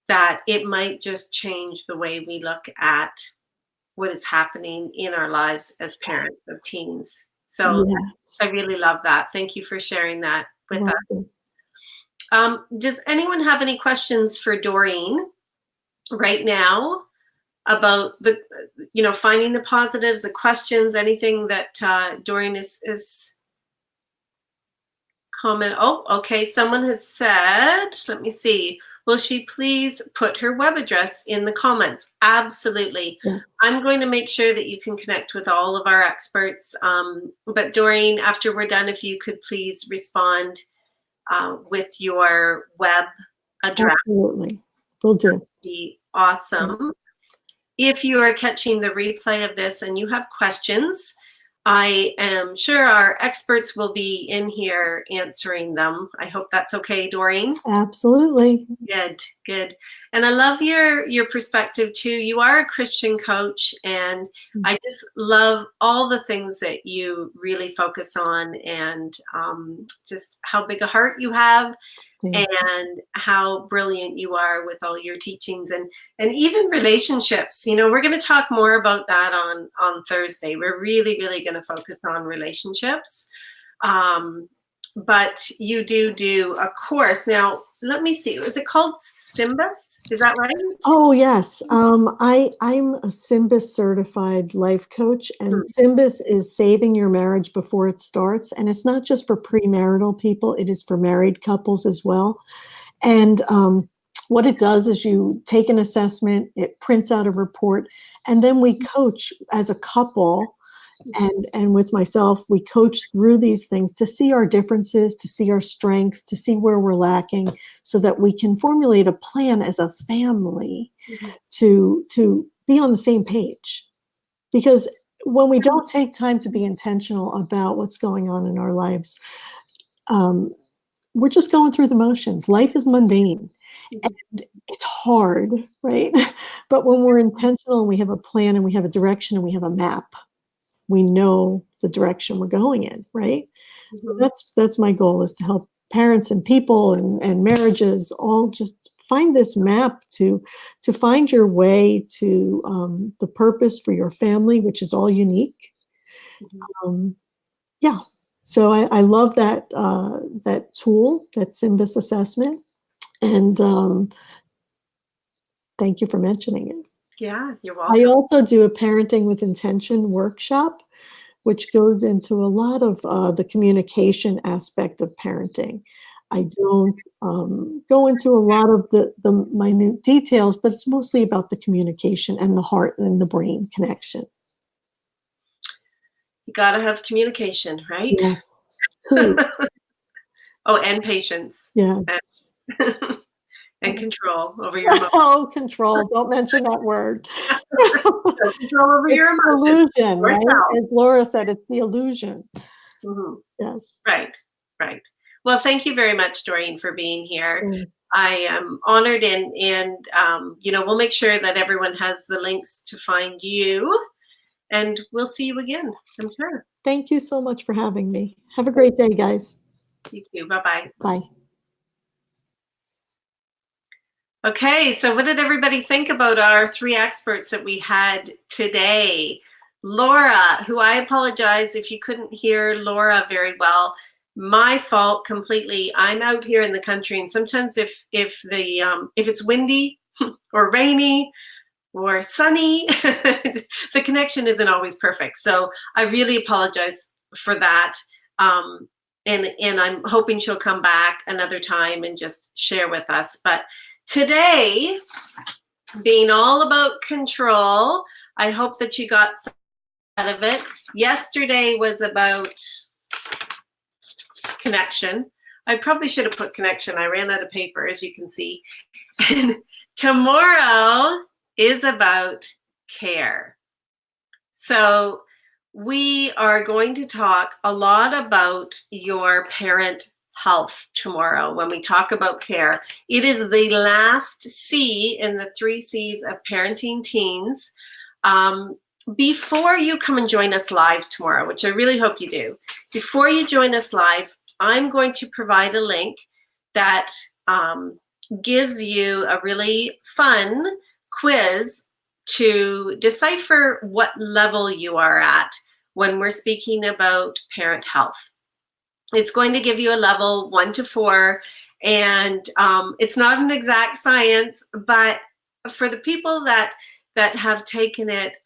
that it might just change the way we look at what is happening in our lives as parents of teens. So yes. I really love that. Thank you for sharing that with us. Does anyone have any questions for Doreen right now about the, finding the positives, the questions, anything that Doreen is comment? Oh, okay. Someone has said, let me see. will she please put her web address in the comments? Absolutely. Yes. I'm going to make sure that you can connect with all of our experts. But Doreen, after we're done, if you could please respond with your web address, Absolutely. Will do. be awesome. If you are catching the replay of this and you have questions, I am sure our experts will be in here answering them. I hope that's okay, Doreen. Absolutely. Good, good. And I love your perspective too. You are a Christian coach, and I just love all the things that you really focus on, and just how big a heart you have, and how brilliant you are with all your teachings, and even relationships. You know, we're going to talk more about that on Thursday. We're really going to focus on relationships. But you do a course. Now, let me see. Is it called SYMBIS? Is that right? Oh, yes. I'm a SYMBIS certified life coach, and SYMBIS is saving your marriage before it starts. And it's not just for premarital people, it is for married couples as well. And what it does is you take an assessment, it prints out a report, and then we coach as a couple. And with myself, we coach through these things to see our differences, to see our strengths, to see where we're lacking, so that we can formulate a plan as a family to be on the same page. Because when we don't take time to be intentional about what's going on in our lives, we're just going through the motions. Life is mundane and it's hard, right? But when we're intentional and we have a plan and we have a direction and we have a map, we know the direction we're going in, right? So that's my goal, is to help parents and people and marriages all just find this map to find your way to the purpose for your family, which is all unique. Yeah. So I love that that tool, that SYMBIS assessment, and thank you for mentioning it. Yeah, you're welcome. I also do a Parenting with Intention workshop, which goes into a lot of the communication aspect of parenting. I don't go into a lot of the minute details, but it's mostly about the communication and the heart and the brain connection. You got to have communication, right? Yeah. Oh, and patience. Yeah. And control over your emotions. Oh, control. Don't mention that word. Control over your emotions. Illusion, right? As Laura said, it's the illusion. Yes. Right. Well, thank you very much, Doreen, for being here. I am honored, and you know, we'll make sure that everyone has the links to find you, and we'll see you again, I'm sure. Thank you so much for having me. Have a great day, guys. You too. Bye-bye. Bye. Okay, so what did everybody think about our three experts that we had today? Laura, who I apologize if you couldn't hear Laura very well. My fault completely. I'm out here in the country, and sometimes if it's windy or rainy or sunny, the connection isn't always perfect. So I really apologize for that. And I'm hoping she'll come back another time and just share with us. But today, being all about control, I hope that you got some out of it. Yesterday was about connection. I probably should have put connection. I ran out of paper, as you can see. And tomorrow is about care. So we are going to talk a lot about your parent health tomorrow when we talk about care. It is the last C in the 3 C's of parenting teens. Before you come and join us live tomorrow, which I really hope you do, before you join us live, I'm going to provide a link that gives you a really fun quiz to decipher what level you are at when we're speaking about parent health. It's going to give you a level 1 to 4, and it's not an exact science, but for the people that have taken it,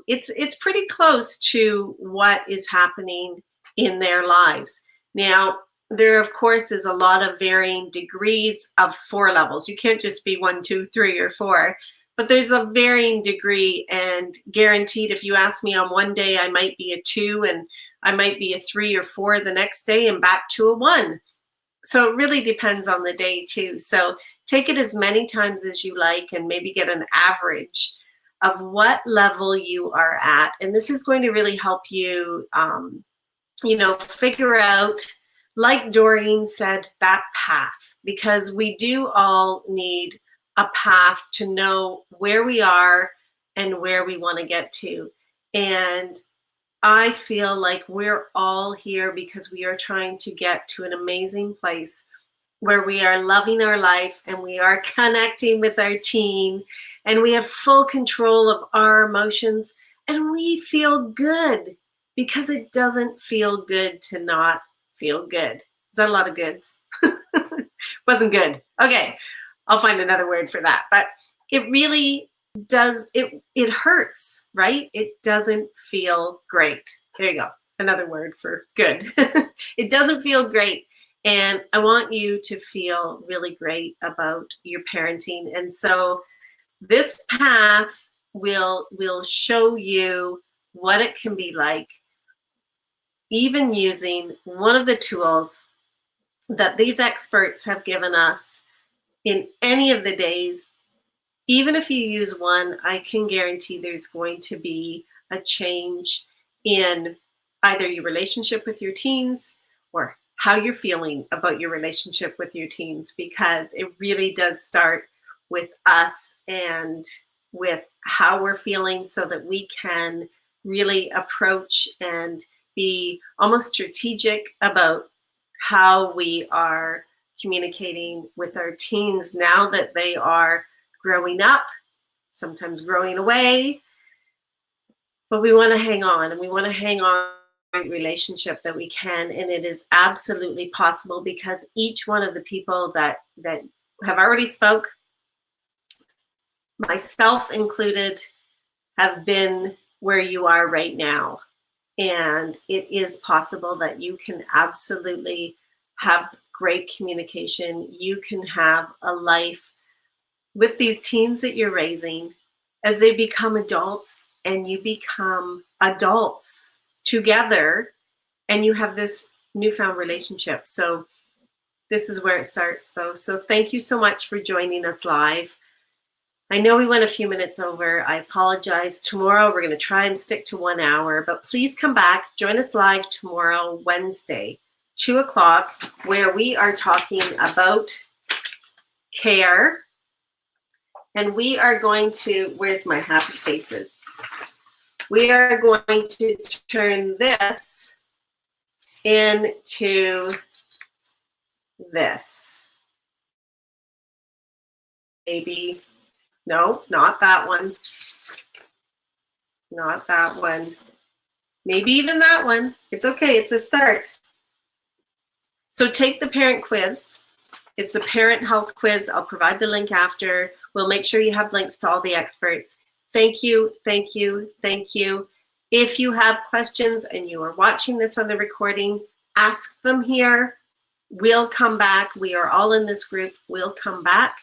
it's pretty close to what is happening in their lives. Now, there, of course, is a lot of varying degrees of 4 levels. You can't just be 1, 2, 3, or 4, but there's a varying degree, and guaranteed, if you ask me on one day, I might be a 2 and I might be a 3 or 4 the next day and back to a 1. So it really depends on the day too. So take it as many times as you like and maybe get an average of what level you are at. And this is going to really help you, figure out, like Doreen said, that path, because we do all need a path to know where we are and where we want to get to. And I feel like we're all here because we are trying to get to an amazing place where we are loving our life and we are connecting with our teen and we have full control of our emotions and we feel good, because it doesn't feel good to not feel good. Is that a lot of goods? Wasn't good. Okay, I'll find another word for that. But it really does, it hurts, right? It doesn't feel great. There you go. Another word for good. It doesn't feel great. And I want you to feel really great about your parenting. And so this path will show you what it can be like, even using one of the tools that these experts have given us in any of the days. Even if you use one, I can guarantee there's going to be a change in either your relationship with your teens or how you're feeling about your relationship with your teens, because it really does start with us and with how we're feeling, so that we can really approach and be almost strategic about how we are communicating with our teens now that they are growing up, sometimes growing away, but we want to hang on, and we want to hang on to a relationship that we can. And it is absolutely possible, because each one of the people that have already spoke, myself included, have been where you are right now. And it is possible that you can absolutely have great communication. You can have a life with these teens that you're raising as they become adults, and you become adults together, and you have this newfound relationship. So this is where it starts, though. So thank you so much for joining us live. I know we went a few minutes over. I apologize. Tomorrow we're going to try and stick to 1 hour, but please come back. Join us live tomorrow, Wednesday, 2 o'clock, where we are talking about care. And we are going to, where's my happy faces? We are going to turn this into this. Maybe, no, not that one. Not that one. Maybe even that one. It's okay, it's a start. So take the parent quiz. It's a parent health quiz. I'll provide the link after. We'll make sure you have links to all the experts. Thank you, thank you, thank you. If you have questions and you are watching this on the recording, ask them here. We'll come back. We are all in this group. We'll come back,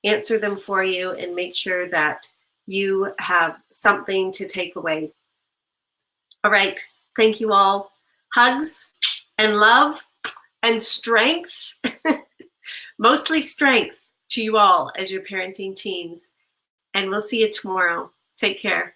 answer them for you, and make sure that you have something to take away. All right, thank you all. Hugs and love and strength. Mostly strength to you all as you're parenting teens. And we'll see you tomorrow. Take care.